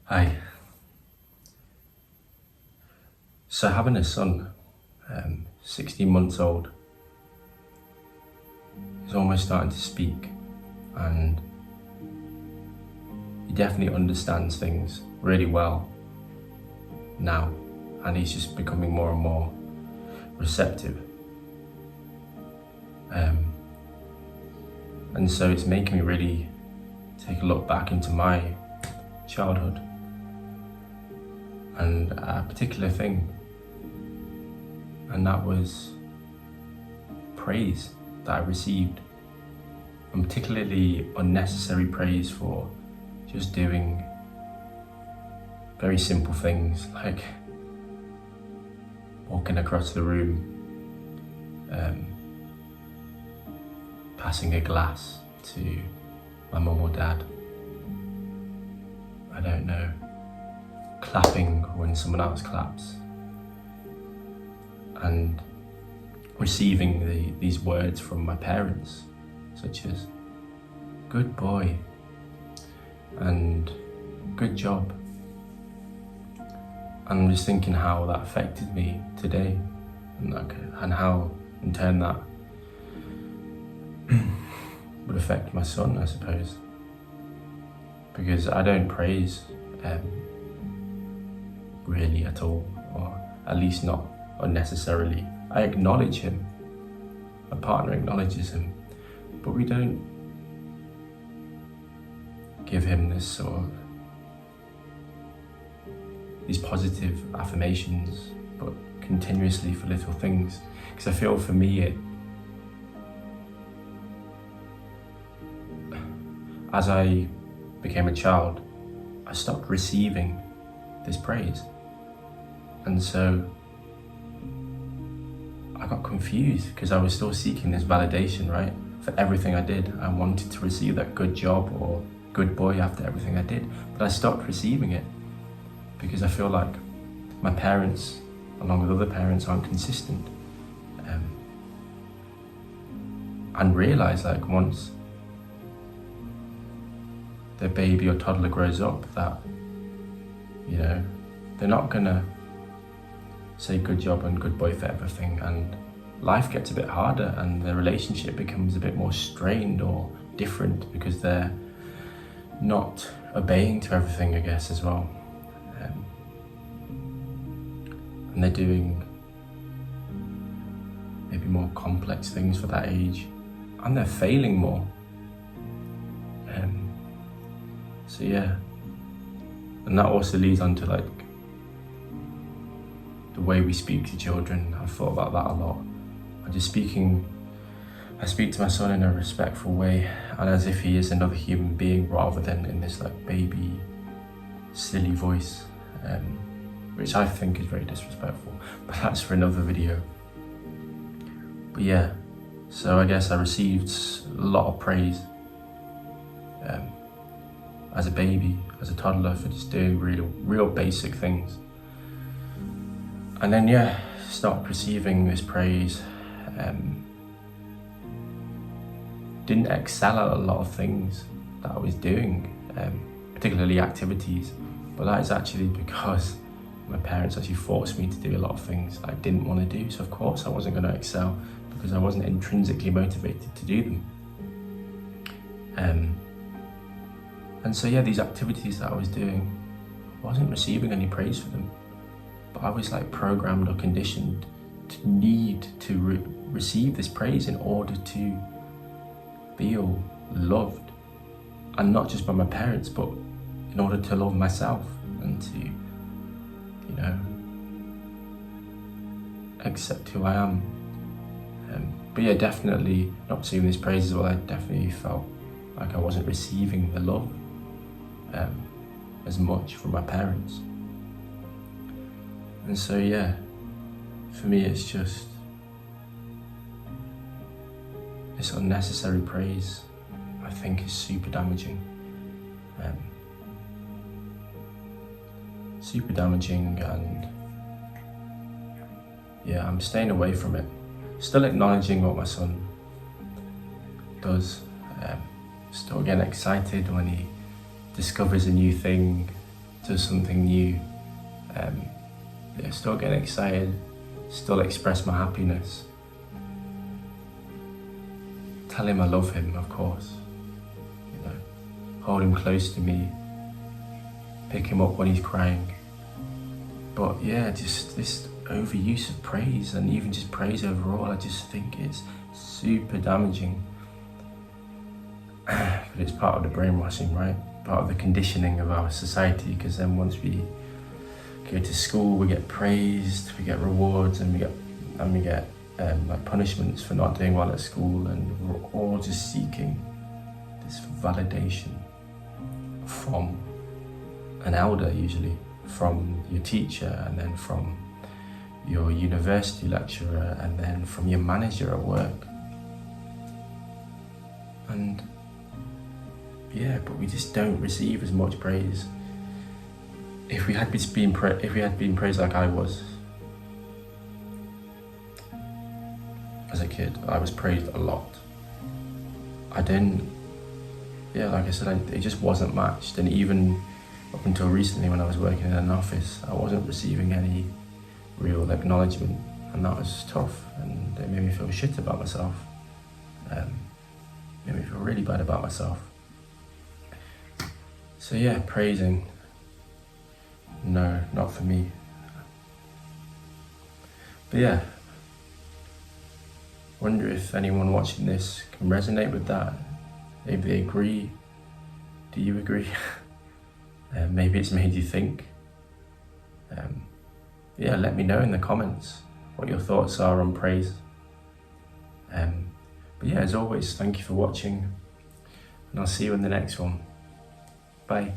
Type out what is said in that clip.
Hi. So having a son, 16 months old, he's almost starting to speak, and he definitely understands things really well now, and he's just becoming more and more receptive. And so it's making me really take a look back into my childhood and a particular thing, and that was praise that I received, and particularly unnecessary praise for just doing very simple things like walking across the room, passing a glass to my mum or dad, I don't know, clapping when someone else claps, and receiving these words from my parents, such as "good boy" and "good job." And I'm just thinking how that affected me today, and how in turn that would affect my son, I suppose, because I don't praise really at all, or at least not unnecessarily. I acknowledge him, my partner acknowledges him, but we don't give him this sort of these positive affirmations, but continuously for little things. Because I feel for me, as I became a child, I stopped receiving this praise, and so I got confused because I was still seeking this validation, right? For everything I did, I wanted to receive that good job or good boy after everything I did, but I stopped receiving it because I feel like my parents, along with other parents, aren't consistent. And realize, like, once the baby or toddler grows up, that, you know, they're not gonna say good job and good boy for everything, and life gets a bit harder and the relationship becomes a bit more strained or different because they're not obeying to everything, I guess, as well. And they're doing maybe more complex things for that age, and they're failing more. So yeah, and that also leads on to like the way we speak to children. I've thought about that a lot. I speak to my son in a respectful way, and as if he is another human being, rather than in this like baby, silly voice, which I think is very disrespectful, but that's for another video. But yeah, so I guess I received a lot of praise as a baby, as a toddler, for just doing real basic things. And then yeah, stopped receiving this praise. Didn't excel at a lot of things that I was doing, particularly activities, but that is actually because my parents actually forced me to do a lot of things I didn't want to do. So of course I wasn't going to excel because I wasn't intrinsically motivated to do them. And so yeah, these activities that I was doing, I wasn't receiving any praise for them, but I was like programmed or conditioned to need to receive this praise in order to feel loved, and not just by my parents, but in order to love myself and to, you know, accept who I am. But yeah, definitely not receiving this praise as well. I definitely felt like I wasn't receiving the love as much from my parents. And so yeah, for me it's just this unnecessary praise, I think, is super damaging. And yeah, I'm staying away from it. Still acknowledging what my son does. Still getting excited when he discovers a new thing does something new, still get excited, still express my happiness. Tell him I love him, of course. Hold him close to me, pick him up when he's crying. But yeah, just this overuse of praise, and even just praise overall, I just think it's super damaging. But it's part of the brainwashing, right? Part of the conditioning of our society, because then once we go to school, we get praised, we get rewards, and we get like punishments for not doing well at school, and we're all just seeking this validation from an elder, usually from your teacher, and then from your university lecturer, and then from your manager at work. And yeah, but we just don't receive as much praise. If we had been praised like I was as a kid, I was praised a lot. Like I said, it just wasn't matched. And even up until recently, when I was working in an office, I wasn't receiving any real acknowledgement, and that was tough, and it made me feel shit about myself. Made me feel really bad about myself. So yeah, praising, no, not for me. But yeah, wonder if anyone watching this can resonate with that. Maybe they agree. Do you agree? Maybe it's made you think. Let me know in the comments what your thoughts are on praise. But yeah, as always, thank you for watching, and I'll see you in the next one. Bye.